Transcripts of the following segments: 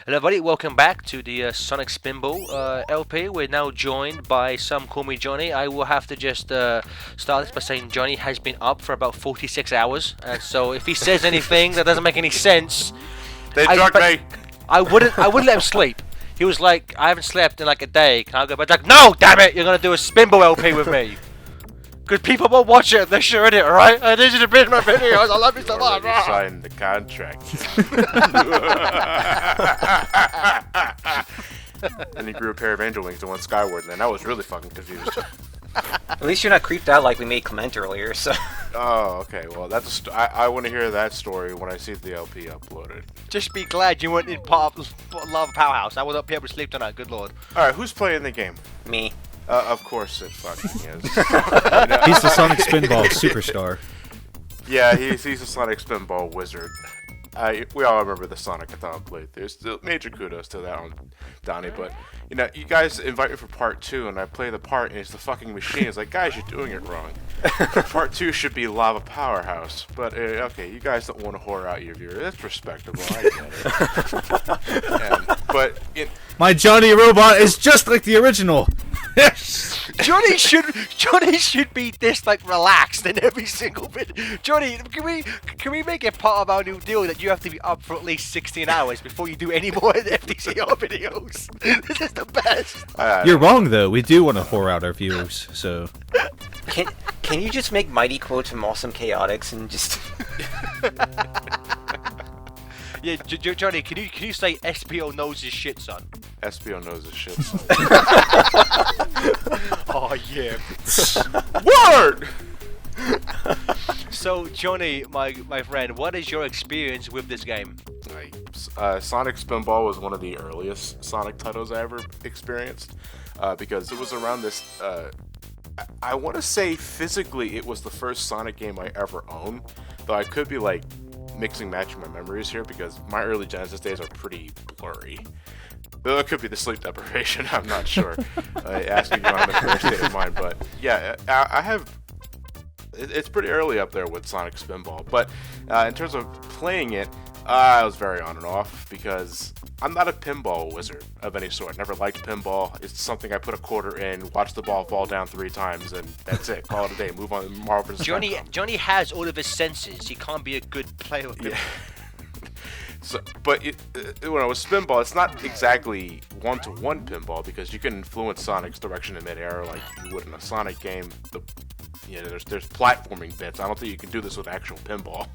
Hello, everybody. Welcome back to the Sonic Spinball LP. We're now joined by some call me Johnny. I will have to just start this by saying Johnny has been up for about 46 hours, and so if he says anything that doesn't make any sense, They drugged me. I wouldn't let him sleep. He was like, I haven't slept in like a day. Can I go back? Like, no, damn it! You're gonna do a Spinball LP with me. Because people will watch it, they're sure in it, alright? I need you to binge my videos, I love you so much! Already signed the contract. And he grew a pair of angel wings and went skyward, and then I was really fucking confused. At least you're not creeped out like we made Clement earlier, so... Oh, okay, well, that's I want to hear that story when I see the LP uploaded. Just be glad you weren't in part of Lava Powerhouse. I would not be able to sleep tonight, good lord. Alright, who's playing the game? Me. Of course it fucking is. He's the Sonic Spinball superstar. Yeah, he's a Sonic Spinball wizard. We all remember the Sonic-a-thon playthrough. Still, major kudos to that one, Donnie. But you guys invite me for part 2, and I play the part, and it's the fucking machine. It's like, guys, you're doing it wrong. Part 2 should be Lava Powerhouse. But okay, you guys don't want to whore out your viewer. That's respectable. I get it. My Johnny Robot is just like the original. Johnny should be this like relaxed in every single bit. Johnny, can we make it part of our new deal that you have to be up for at least 16 hours before you do any more FTCR videos? This is the best. You're wrong though. We do want to whore out our viewers. So Can you just make mighty quotes from Awesome Chaotix and just... Yeah, Johnny, can you say SPO knows his shit, son? SPO knows his shit. So. Oh yeah. Word! So Johnny, my friend, what is your experience with this game? Sonic Spinball was one of the earliest Sonic titles I ever experienced because it was around this. I want to say physically it was the first Sonic game I ever owned, though I could be like matching my memories here because my early Genesis days are pretty blurry. Though it could be the sleep deprivation, I'm not sure. Asking you on the first state of mind, but yeah, I have. It's pretty early up there with Sonic Spinball, but in terms of playing it, I was very on and off because I'm not a pinball wizard of any sort. Never liked pinball. It's something I put a quarter in, watch the ball fall down 3 times, and that's it. Call it a day. Move on. Marvel vs. Johnny has all of his senses. He can't be a good player. Yeah. So, but when it was Spinball, it's not exactly one-to-one pinball because you can influence Sonic's direction in midair like you would in a Sonic game. There's platforming bits. I don't think you can do this with actual pinball.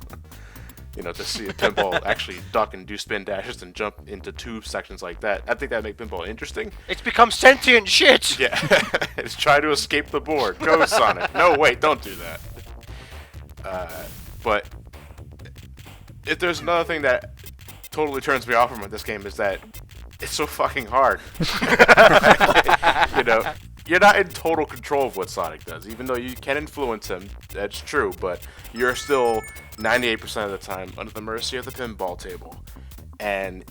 To see a pinball actually duck and do spin dashes and jump into 2 sections like that. I think that'd make pinball interesting. It's become sentient shit! Yeah. It's try to escape the board. Go, Sonic. No, wait, don't do that. But if there's another thing that totally turns me off from this game is that it's so fucking hard. You're not in total control of what Sonic does, even though you can influence him. That's true, but you're still 98% of the time under the mercy of the pinball table. And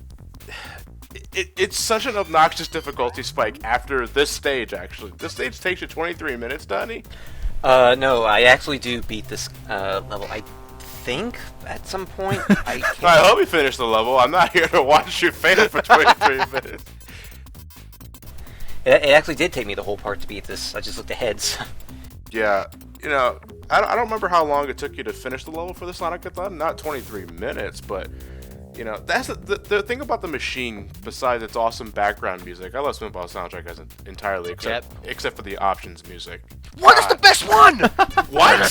it's such an obnoxious difficulty spike after this stage, actually. This stage takes you 23 minutes, Donnie? No, I actually do beat this level, I think, at some point. I hope you finish the level. I'm not here to watch you fail for 23 minutes. It actually did take me the whole part to beat this. I just looked ahead. So. Yeah, I don't remember how long it took you to finish the level for the Sonic-a-thon. Not 23 minutes, but that's the thing about the machine. Besides its awesome background music, I love Spinball soundtrack as entirely, except for the options music. What is the best one? What? I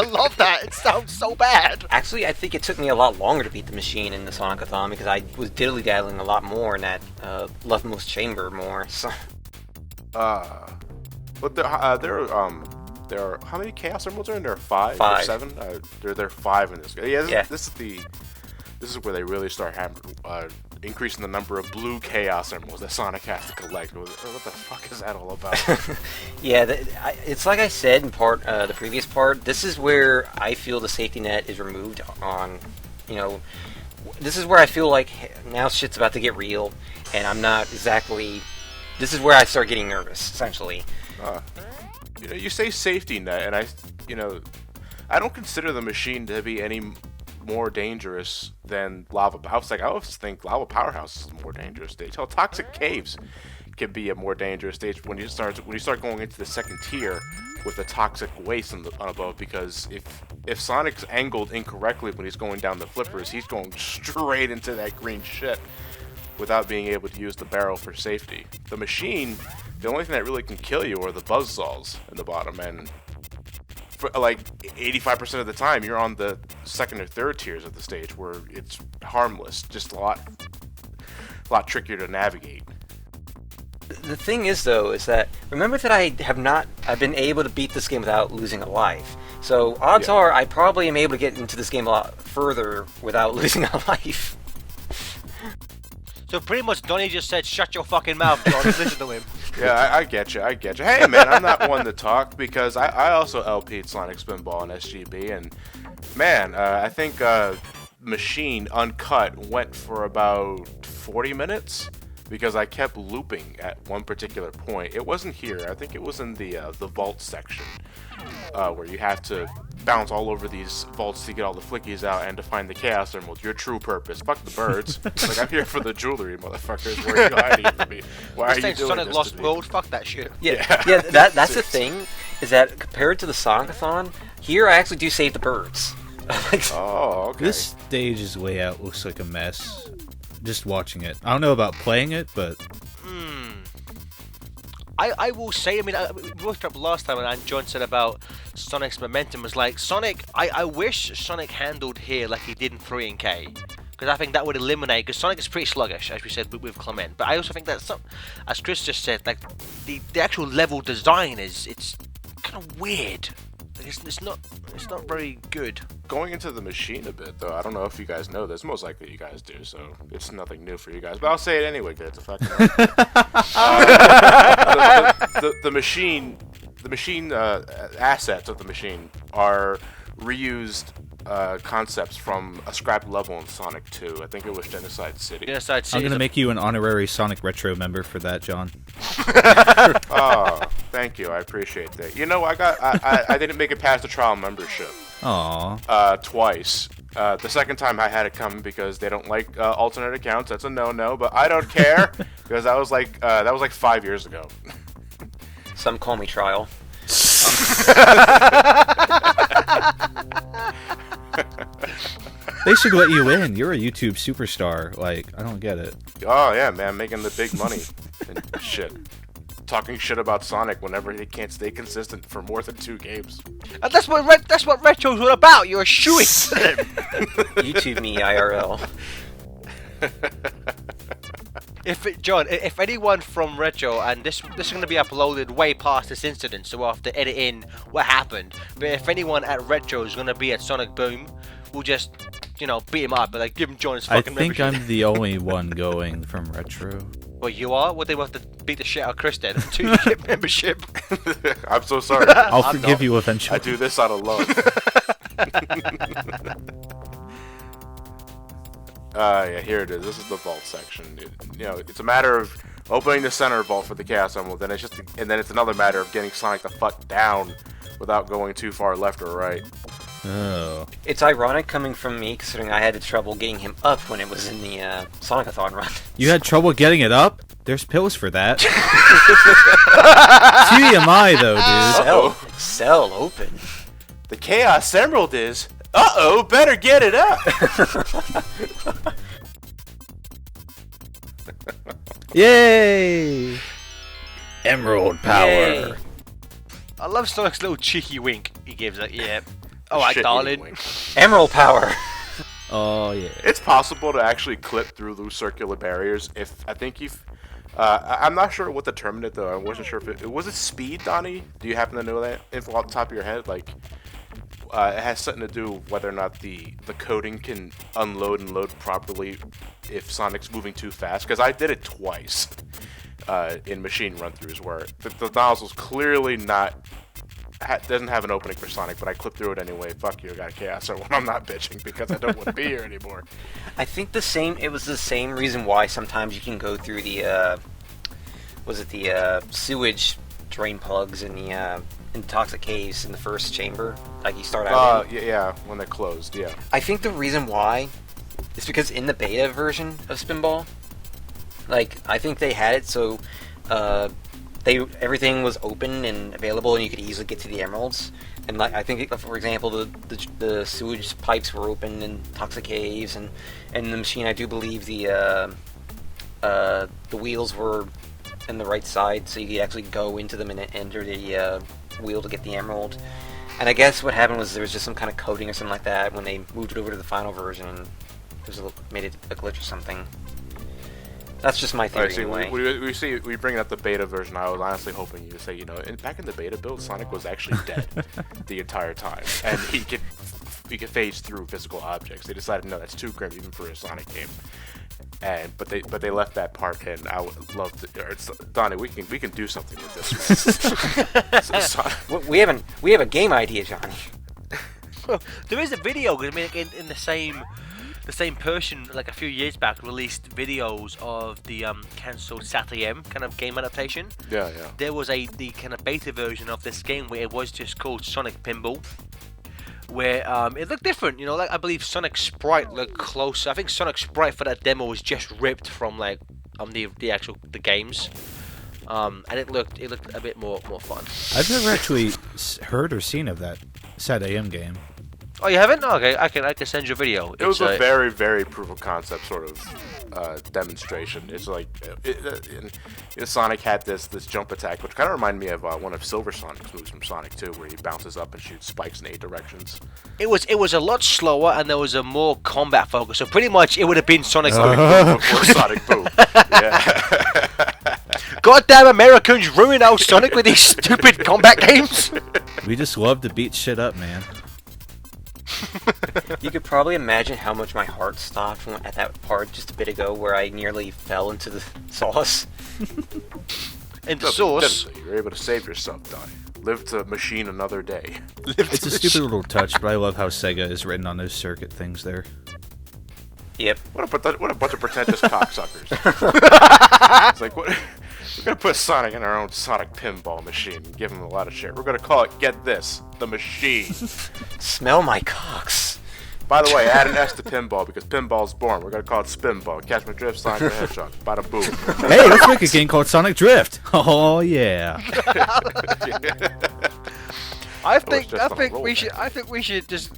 love that. It sounds so bad. Actually, I think it took me a lot longer to beat the machine in the Sonic-a-thon because I was diddly-daddling a lot more in that leftmost chamber more. So. But there are how many Chaos Emeralds are in there? 5 or 7? There are 5 in this game. Yeah, this is where they really start increasing the number of blue Chaos Emeralds that Sonic has to collect. What the fuck is that all about? Yeah, it's like I said in the previous part. This is where I feel the safety net is removed on. This is where I feel like now shit's about to get real, and I'm not exactly. This is where I start getting nervous, essentially. You say safety net, and I don't consider the machine to be any more dangerous than Lava. I always think Lava Powerhouse is a more dangerous stage. Hell, Toxic Caves can be a more dangerous stage when you start going into the second tier with the Toxic Waste on above, because if Sonic's angled incorrectly when he's going down the flippers, he's going straight into that green shit without being able to use the barrel for safety. The machine, the only thing that really can kill you are the buzzsaws in the bottom, and for like 85% of the time you're on the second or third tiers of the stage where it's harmless, just a lot trickier to navigate. The thing is, though, is that remember that I've been able to beat this game without losing a life. So odds are I probably am able to get into this game a lot further without losing a life. So pretty much Donnie just said, shut your fucking mouth, John, and listen to him. Yeah, I get you. Hey, man, I'm not one to talk because I also LP'd Sonic Spinball and SGB, and man, I think Machine Uncut went for about 40 minutes because I kept looping at one particular point. It wasn't here. I think it was in the vault section where you have to bounce all over these vaults to get all the flickies out and to find the Chaos Emerald. Your true purpose. Fuck the birds. Like, I'm here for the jewelry, motherfuckers. Where are you hiding from me? Why are you doing Sonic this Lost to me? World? Fuck that shit. Yeah, that's the thing, is that compared to the Sonic-a-thon, here I actually do save the birds. Oh, okay. This stage is way out. Looks like a mess. Just watching it. I don't know about playing it, but I will say, I mean, we brought it up last time, and John said about Sonic's momentum was like, Sonic, I wish Sonic handled here like he did in 3 and K. Because I think that would eliminate, because Sonic is pretty sluggish, as we said with Clement. But I also think that, as Chris just said, like, the actual level design it's kind of weird. Like, it's not very good. Going into the machine a bit, though, I don't know if you guys know this. Most likely you guys do, so it's nothing new for you guys. But I'll say it anyway, good. The machine assets of the machine are reused concepts from a scrapped level in Sonic 2. I think it was Genocide City. Genocide City. I'm going to make you an honorary Sonic Retro member for that, John. Oh, thank you. I appreciate that. You know, I didn't make it past the trial membership. Aww. Twice. The second time I had it come because they don't like alternate accounts. That's a no-no, but I don't care because that was like 5 years ago. Some call me Trial. They should let you in. You're a YouTube superstar. Like, I don't get it. Oh yeah, man, making the big money and shit. Talking shit about Sonic whenever he can't stay consistent for more than 2 games. And that's what Retro's all about. You're a shoo-in. YouTube me IRL. John, if anyone from Retro, and this is going to be uploaded way past this incident, so we'll have to edit in what happened. But if anyone at Retro is going to be at Sonic Boom, we'll just, beat him up, but like give him John his fucking membership. I think I'm the only one going from Retro. Well, you are? Well, they will have to beat the shit out of Chris then until you get membership. I'm so sorry. I'll forgive you eventually. I do this out of love. Yeah, here it is. This is the vault section. It's a matter of opening the center vault for the Chaos Emerald, and then it's another matter of getting Sonic the fuck down without going too far left or right. Oh. It's ironic coming from me, considering I had trouble getting him up when it was in the Sonic-a-thon run. You had trouble getting it up? There's pills for that. TMI though, dude. Cell open. The Chaos Emerald is... Uh-oh, better get it up! Yay! Emerald power. Yay. I love Sonic's little cheeky wink he gives. Like, yeah. Alright, darling. Emerald power. Oh, yeah. It's possible to actually clip through those circular barriers I'm not sure what determined it, though. I wasn't sure if it was it speed, Donnie? Do you happen to know that info off the top of your head? Like, it has something to do with whether or not the coding can unload and load properly if Sonic's moving too fast. Because I did it twice in machine run-throughs where the nozzle's clearly doesn't have an opening for Sonic, but I clipped through it anyway. Fuck you, I got a Chaos Emerald. I'm not bitching because I don't want to be here anymore. I think it was the same reason why sometimes you can go through the sewage drain plugs in the in Toxic Caves in the first chamber, like you start out in. Yeah, when they're closed, yeah. I think the reason why is because in the beta version of Spinball, like I think they had it so everything was open and available, and you could easily get to the emeralds. And like I think, for example, the sewage pipes were open in Toxic Caves, and the machine, I do believe the wheels were in the right side, so you could actually go into them and enter the wheel to get the emerald. And I guess what happened was there was just some kind of coding or something like that when they moved it over to the final version. Made it a glitch or something. That's just my theory. Alright, anyway. we bring up the beta version. I was honestly hoping you to say, back in the beta build, Sonic was actually dead the entire time, and he could phase through physical objects. They decided, no, that's too grim even for a Sonic game. But they left that part in. I would love to. Donnie, we can do something with this, man. We have a game idea, Johnny. Well, there is a video. I mean, in the same person, like a few years back, released videos of the cancelled SatAM kind of game adaptation. Yeah. There was the kind of beta version of this game where it was just called Sonic Pinball, where it looked different. Like I believe Sonic Sprite looked closer. I think Sonic Sprite for that demo was just ripped from like the games, and it looked a bit more fun. I've never actually heard or seen of that SatAM game. Oh, you haven't? Okay, I can send you a video. It was a very, very proof of concept sort of demonstration. It's like Sonic had this jump attack, which kind of reminded me of one of Silver Sonic's moves from Sonic 2, where he bounces up and shoots spikes in 8 directions. It was a lot slower, and there was a more combat focus. So pretty much, it would have been Sonic Boom before Sonic Boom. Yeah. Goddamn Americans ruin our Sonic with these stupid combat games. We just love to beat shit up, man. You could probably imagine how much my heart stopped at that part just a bit ago, where I nearly fell into the sauce. And the sauce. You're able to save yourself, Donnie. Live to machine another day. It's a stupid little touch, but I love how Sega is written on those circuit things there. Yep. What a bunch of pretentious cocksuckers. It's like, what? We're gonna put Sonic in our own Sonic pinball machine and give him a lot of shit. We're gonna call it, get this, the machine. Smell my cocks. By the way, add an S to pinball because pinball's born. We're gonna call it Spinball. Catch my drift, Sonic the Hedgehog. Bada boom. Hey, let's make a game called Sonic Drift. Oh yeah. I think we should just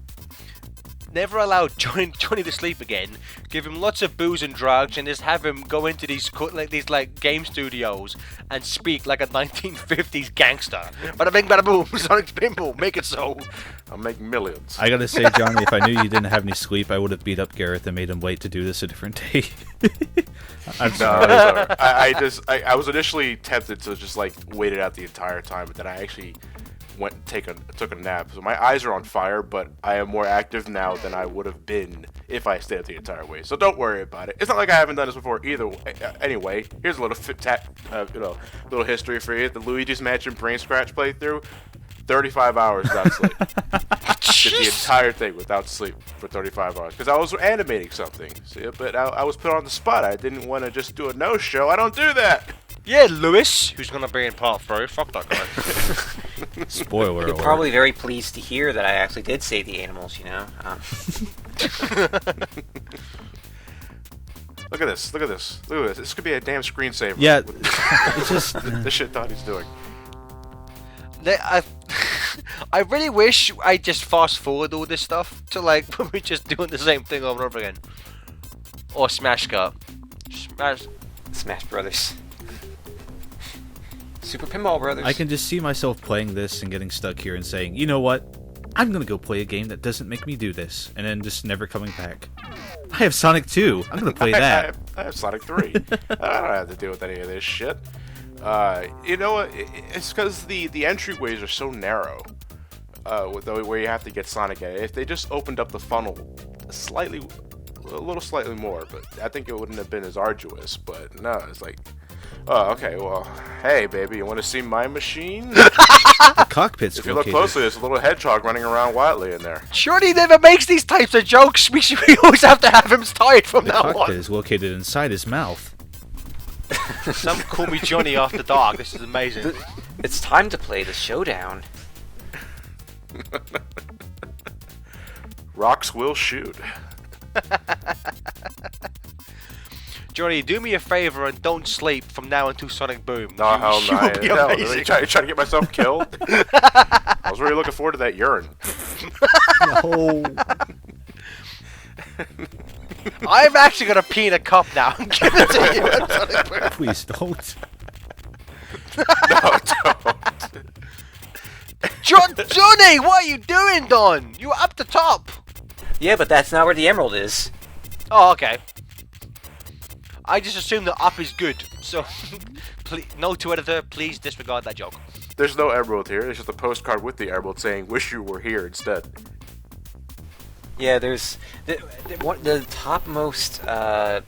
never allow Johnny to sleep again. Give him lots of booze and drugs, and just have him go into these game studios and speak like a 1950s gangster. Bada bing, bada boom, Sonic's Pinball, make it so. I'll make millions. I gotta say, Johnny, if I knew you didn't have any sleep, I would have beat up Gareth and made him wait to do this a different day. I'm sorry. No, I was initially tempted to just like wait it out the entire time, but then I actually took a nap. So my eyes are on fire, but I am more active now than I would have been if I stayed up the entire way. So don't worry about it. It's not like I haven't done this before either. Anyway, here's a little little history for you. The Luigi's Mansion Brain Scratch playthrough. 35 hours without sleep. Did the entire thing without sleep for 35 hours because I was animating something. See, but I was put on the spot. I didn't want to just do a no-show. I don't do that. Yeah, Lewis, who's gonna be in part 3. Fuck that guy. Spoiler You're alert. probably very pleased to hear that I actually did save the animals, you know? Look at this. Look at this. Look at this. This could be a damn screensaver. Yeah, with it's just the shit Donnie's doing. I really wish I just fast forward all this stuff to like when we're just doing the same thing over and over again. Or Smash Cut. Smash Brothers. Super Pinball Brothers. I can just see myself playing this and getting stuck here and saying, you know what? I'm gonna go play a game that doesn't make me do this, and then just never coming back. I have Sonic 2. I'm gonna play that. I have Sonic 3. I don't have to deal with any of this shit. You know what? It's because the entryways are so narrow. Where you have to get Sonic at. If they just opened up the funnel a little slightly more, but I think it wouldn't have been as arduous. But no, it's like, oh, okay, well, hey, baby, you want to see my machine? The cockpit's If you look located. closely, there's a little hedgehog running around wildly in there. Shorty never makes these types of jokes. We always have to have him tied from The now cockpit on. is located inside his mouth. Some call me Johnny after dark. This is amazing. It's time to play the showdown. Rocks will shoot. Johnny, do me a favor and don't sleep from now until Sonic Boom. No, hell You no. will be Hell, amazing. really trying to get myself killed? I was really looking forward to that urine. No. I'm actually gonna pee in a cup now and give it to you at Sonic Boom. Please don't. No, don't. Johnny, what are you doing, Don? You were up the top. Yeah, but that's not where the emerald is. Oh, okay. I just assume that up is good. So, please, no to editor, please disregard that joke. There's no emerald here. There's just a postcard with the emerald saying, "Wish you were here instead." Yeah, there's the topmost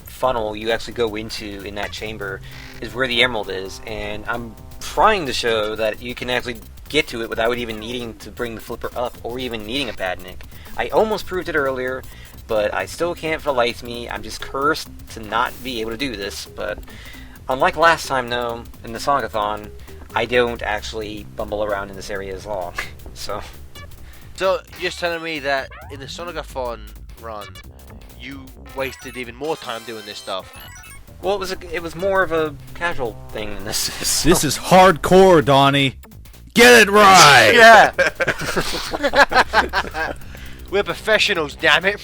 funnel you actually go into in that chamber is where the emerald is, and I'm trying to show that you can actually get to it without even needing to bring the flipper up or even needing a Badnik. I almost proved it earlier, but I still can't for the life of me. I'm just cursed to not be able to do this, but unlike last time though, in the Sonic-a-thon, I don't actually bumble around in this area as long, so... So, you're telling me that in the Sonic-a-thon run, you wasted even more time doing this stuff? Well, it was more of a casual thing than this is. So. This is hardcore, Donnie. Get it right. Yeah! We're professionals, damn it!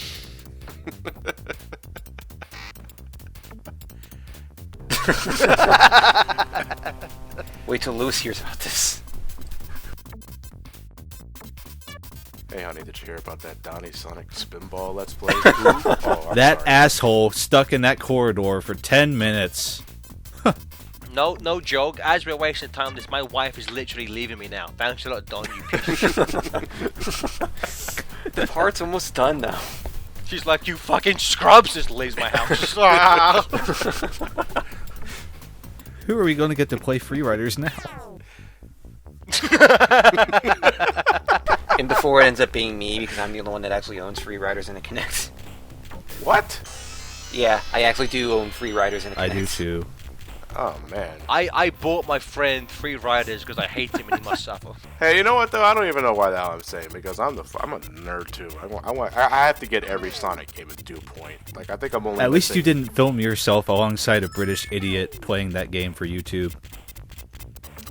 Wait till Lewis hears about this. Hey, honey, did you hear about that Donnie Sonic Spinball Let's Play? Oh, I'm That sorry. asshole stuck in that corridor for 10 minutes. No joke. As we're wasting time, my wife is literally leaving me now. Thanks a lot, Don, you piece of shit. The part's almost done now. She's like, you fucking scrubs, just leaves my house. Who are we going to get to play Free Riders now? And before it ends up being me, because I'm the only one that actually owns Free Riders in a Connect. What? Yeah, I actually do own Free Riders in a I Connect. do too. Oh, man. I bought my friend Free Riders because I hate him and he must suffer. Hey, you know what, though? I don't even know why the hell I'm saying, because I'm a nerd, too. I have to get every Sonic game at due point. Like, I think I'm only At least you missing- didn't film yourself alongside a British idiot playing that game for YouTube.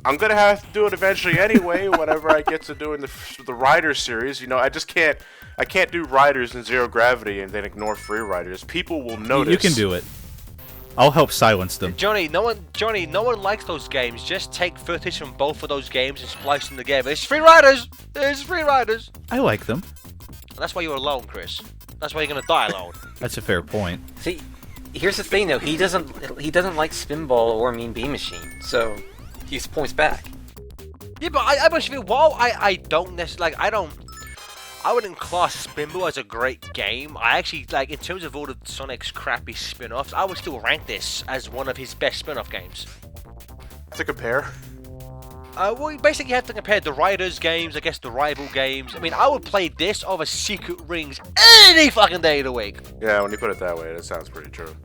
I'm gonna have to do it eventually anyway. Whenever I get to doing the Riders series, you know, I can't do Riders in Zero Gravity and then ignore Free Riders. People will notice. You can do it. I'll help silence them. Johnny, no one likes those games. Just take footage from both of those games and splice them together. It's Free Riders. It's Free Riders. I like them. And that's why you're alone, Chris. That's why you're gonna die alone. That's a fair point. See, here's the thing though, he doesn't like Spinball or Mean Bean Machine, so he points back. Yeah, but I must feel, while I don't necessarily, like, I wouldn't class Spinball as a great game. I actually, like, in terms of all of Sonic's crappy spin-offs, I would still rank this as one of his best spin-off games. To compare. Well, basically you have to compare the Riders games, I guess the rival games. I mean, I would play this over Secret Rings any fucking day of the week. Yeah, when you put it that way, that sounds pretty true.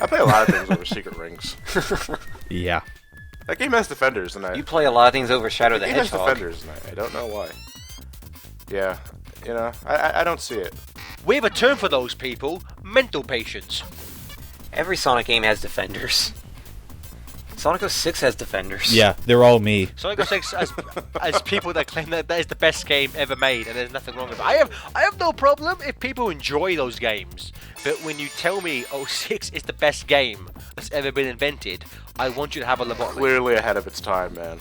I play a lot of things over Secret Rings. Yeah. That game has defenders, and You play a lot of things over Shadow the game has Hedgehog. defenders, and I don't know why. Yeah, you know, I don't see it. We have a term for those people, mental patients. Every Sonic game has defenders. Sonic 06 has defenders. Yeah, they're all me. Sonic 06 as people that claim that is the best game ever made, and there's nothing wrong with it. I have no problem if people enjoy those games, but when you tell me 06 is the best game that's ever been invented, I want you to have a lobotomy. Clearly ahead of its time, man.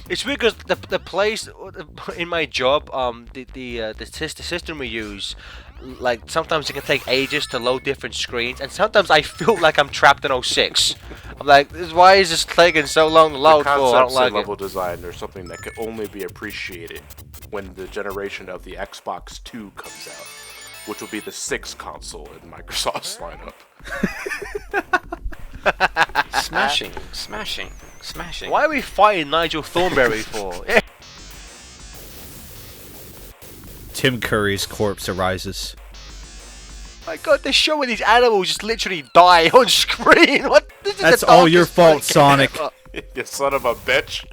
It's weird because the place in my job, the system we use, like sometimes it can take ages to load different screens, and sometimes I feel like I'm trapped in 06. I'm like, why is this taking so long to load The for? I don't concepts like and level it. design are something that can only be appreciated when the generation of the Xbox 2 comes out, which will be the 6th console in Microsoft's lineup. Smashing. Why are we fighting Nigel Thornberry for? Tim Curry's corpse arises. My God, they're showing these animals just literally die on screen. What? This is That's the all your darkest fault, Sonic Sonic. game You son of a bitch.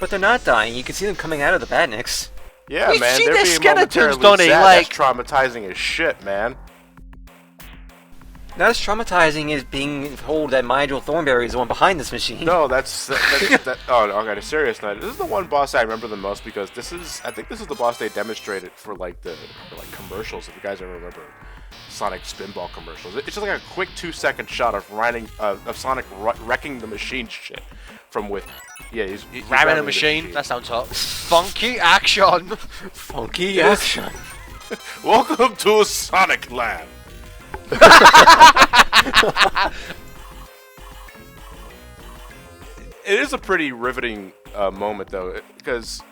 But they're not dying. You can see them coming out of the Badniks. Yeah, We've man, seen they're their being skeletons, momentarily Donnie, sad. like- That's traumatizing as shit, man. Not as traumatizing as being told that Nigel Thornberry is the one behind this machine. No, that's that. Oh, okay. A serious note. This is the one boss I remember the most because I think this is the boss they demonstrated for like commercials. If you guys ever remember Sonic Spinball commercials, it's just like a quick 2-second shot of Sonic wrecking the machine shit from with. Yeah, he's Ramming a the machine. That sounds hot. Funky action. Funky action. Welcome to Sonic Land. It is a pretty riveting moment though, because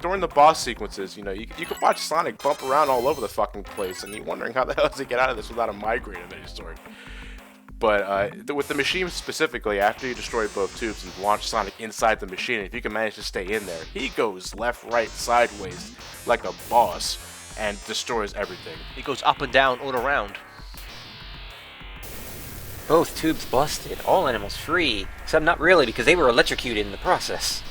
during the boss sequences, you can watch Sonic bump around all over the fucking place, and you're wondering how the hell does he get out of this without a migraine of any sort. But with the machine specifically, after you destroy both tubes and launch Sonic inside the machine, if you can manage to stay in there, he goes left, right, sideways like a boss and destroys everything. He goes up and down all around. Both tubes busted. All animals free. Except not really, because they were electrocuted in the process.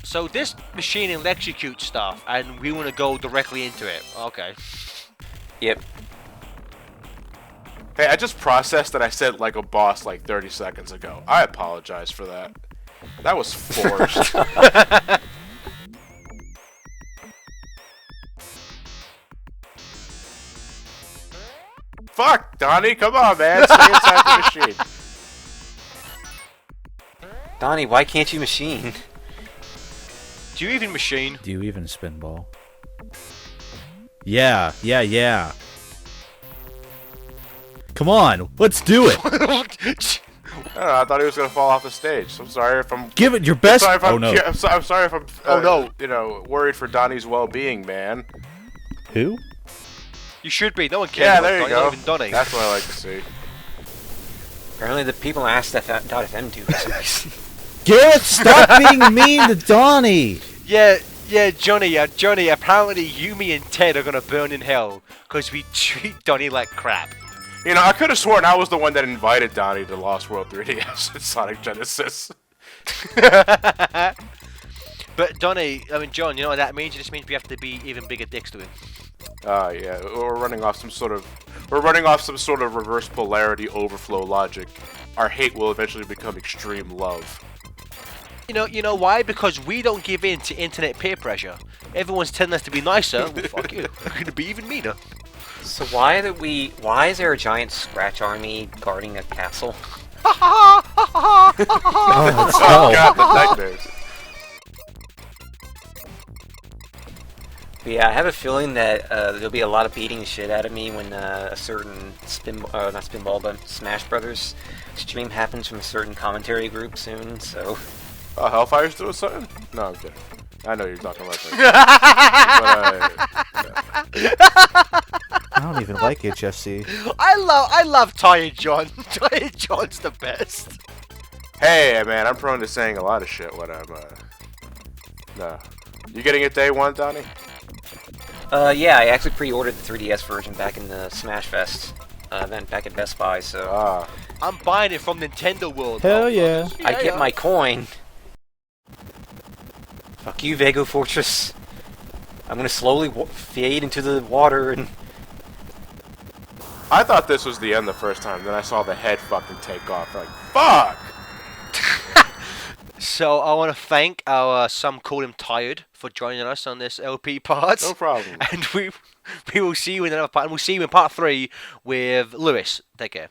So this machine electrocutes stuff, and we want to go directly into it. Okay. Yep. Hey, I just processed that I said like a boss like 30 seconds ago. I apologize for that. That was forced. Fuck, Donnie, come on, man. Stay inside the machine. Donnie, why can't you machine? Do you even machine? Do you even spinball? Yeah. Come on, let's do it. I don't know, I thought he was gonna fall off the stage. So I'm sorry if I'm. Give it your best. Sorry if Oh I'm, no. I'm sorry if I'm. Oh, no. Worried for Donnie's well-being, man. Who? You should be. No one cares. Yeah, about there you Donnie, not go. even Donnie. That's what I like to see. Apparently the people asked .fm do for some reason. Garrett, stop being mean to Donnie. Yeah, Johnny. Apparently, you, me, and Ted are gonna burn in hell because we treat Donnie like crap. I could have sworn I was the one that invited Donnie to Lost World 3DS and Sonic Genesis. But John, you know what that means? It just means we have to be even bigger dicks to him. Yeah, we're running off some sort of reverse polarity overflow logic. Our hate will eventually become extreme love. You know why? Because we don't give in to internet peer pressure. Everyone's telling us to be nicer. Well, fuck you. We're gonna be even meaner. So why is there a giant Scratch army guarding a castle? Oh, it's Oh god, the nightmares. But yeah, I have a feeling that there'll be a lot of beating the shit out of me when a certain not Spinball, but Smash Brothers stream happens from a certain commentary group soon, so... Hellfire's doing something? No, I'm kidding. I know you're talking about that. I don't even like HFC. I love Tired John. Tired John's the best. Hey, man, I'm prone to saying a lot of shit when I'm, No. You getting it day one, Donnie? Yeah, I actually pre-ordered the 3DS version back in the Smash Fest event back at Best Buy, so... Ah. I'm buying it from Nintendo World. Hell yeah. I get my coin. Fuck you, Vago Fortress. I'm gonna slowly fade into the water and... I thought this was the end the first time, then I saw the head fucking take off. Like, fuck! So I want to thank our some call him Tired for joining us on this LP part. No problem. And we will see you in another part, and we'll see you in part 3 with Lewis. Take care.